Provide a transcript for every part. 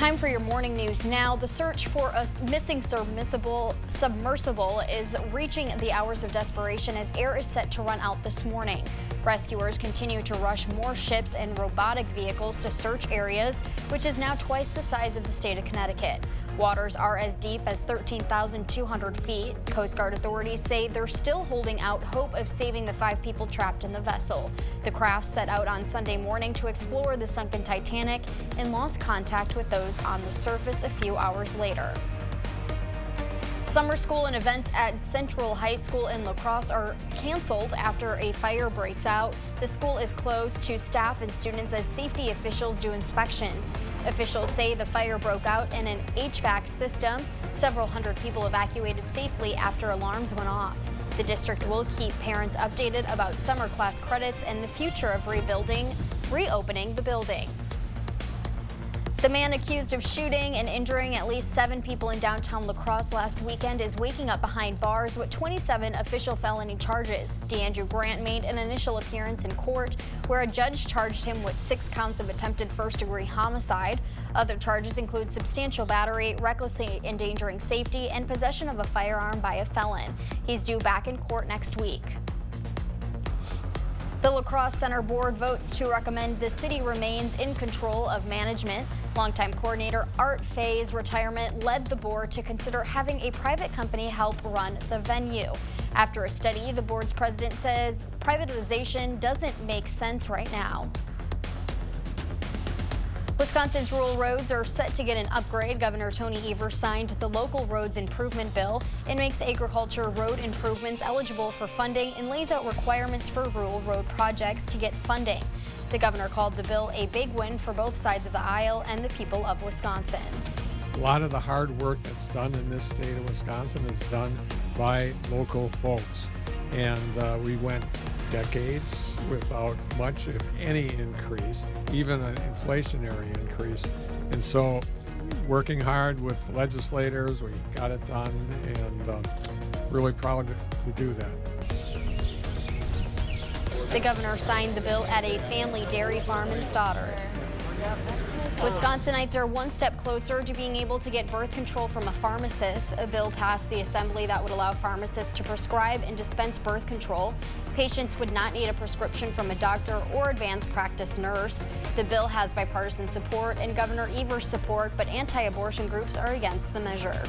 Time for your morning news now. The search for a missing submersible is reaching the hours of desperation as air is set to run out this morning. Rescuers continue to rush more ships and robotic vehicles to search areas, which is now twice the size of the state of Connecticut. Waters are as deep as 13,200 feet. Coast Guard authorities say they're still holding out hope of saving the 5 people trapped in the vessel. The craft set out on Sunday morning to explore the sunken Titanic and lost contact with those on the surface a few hours later. Summer school and events at Central High School in La Crosse are canceled after a fire breaks out. The school is closed to staff and students as safety officials do inspections. Officials say the fire broke out in an HVAC system. Several hundred people evacuated safely after alarms went off. The district will keep parents updated about summer class credits and the future of reopening the building. The man accused of shooting and injuring at least 7 people in downtown La Crosse last weekend is waking up behind bars with 27 official felony charges. DeAndrew Grant made an initial appearance in court where a judge charged him with 6 counts of attempted first-degree homicide. Other charges include substantial battery, recklessly endangering safety, and possession of a firearm by a felon. He's due back in court next week. The La Crosse Center Board votes to recommend the city remains in control of management. Longtime coordinator Art Fay's retirement led the board to consider having a private company help run the venue. After a study, the board's president says privatization doesn't make sense right now. Wisconsin's rural roads are set to get an upgrade. Governor Tony Evers signed the local roads improvement bill. It makes agriculture road improvements eligible for funding and lays out requirements for rural road projects to get funding. The governor called the bill a big win for both sides of the aisle and the people of Wisconsin. A lot of the hard work that's done in this state of Wisconsin is done by local folks. And we went decades without much, if any, increase, even an inflationary increase. And so working hard with legislators, we got it done, and really proud to do that. The governor signed the bill at a family dairy farm in Stoddard. Wisconsinites are one step closer to being able to get birth control from a pharmacist. A bill passed the assembly that would allow pharmacists to prescribe and dispense birth control. Patients would not need a prescription from a doctor or advanced practice nurse. The bill has bipartisan support and Governor Evers' support, but anti-abortion groups are against the measure.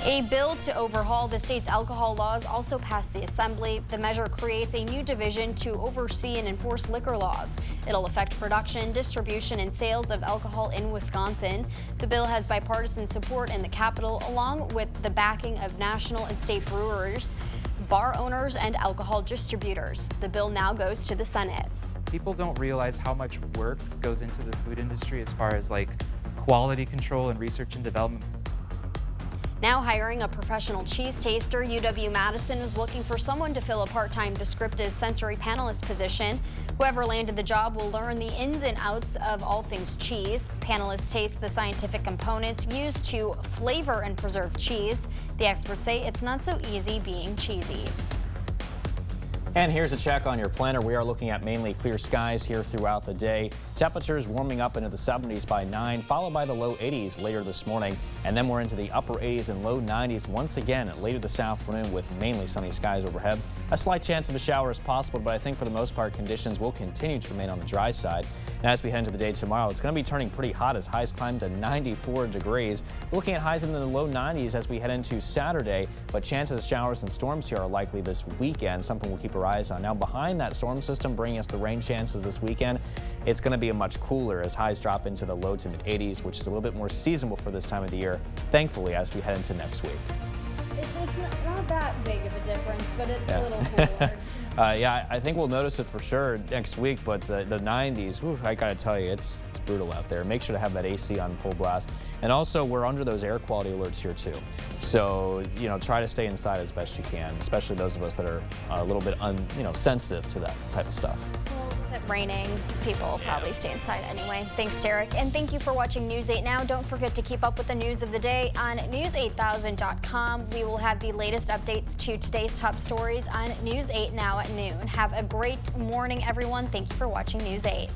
A bill to overhaul the state's alcohol laws also passed the assembly. The measure creates a new division to oversee and enforce liquor laws. It'll affect production, distribution, and sales of alcohol in Wisconsin. The bill has bipartisan support in the Capitol, along with the backing of national and state brewers, bar owners, and alcohol distributors. The bill now goes to the Senate. People don't realize how much work goes into the food industry as far as quality control and research and development. Now hiring a professional cheese taster, UW-Madison is looking for someone to fill a part-time descriptive sensory panelist position. Whoever landed the job will learn the ins and outs of all things cheese. Panelists taste the scientific components used to flavor and preserve cheese. The experts say it's not so easy being cheesy. And here's a check on your planner. We are looking at mainly clear skies here throughout the day. Temperatures warming up into the 70s by 9, followed by the low 80s later this morning. And then we're into the upper 80s and low 90s once again later this afternoon with mainly sunny skies overhead. A slight chance of a shower is possible, but I think for the most part conditions will continue to remain on the dry side. And as we head into the day tomorrow, it's going to be turning pretty hot as highs climb to 94 degrees. We're looking at highs in the low 90s as we head into Saturday, but chances of showers and storms here are likely this weekend, something we'll keep our eyes on. Now behind that storm system bringing us the rain chances this weekend, it's going to be a much cooler as highs drop into the low to mid 80s, which is a little bit more seasonable for this time of the year, thankfully, as we head into next week. It's not that big of a difference, but it's a little cooler. Yeah, I think we'll notice it for sure next week, but the 90s, whew, I gotta tell you, it's brutal out there. Make sure to have that AC on full blast. And also, we're under those air quality alerts here too. So, try to stay inside as best you can, especially those of us that are a little bit sensitive to that type of stuff. Well, with it raining, people will probably stay inside anyway. Thanks, Derek. And thank you for watching News 8 Now. Don't forget to keep up with the news of the day on news8000.com. We will have the latest updates to today's top stories on News 8 Now at noon. Have a great morning, everyone. Thank you for watching News 8.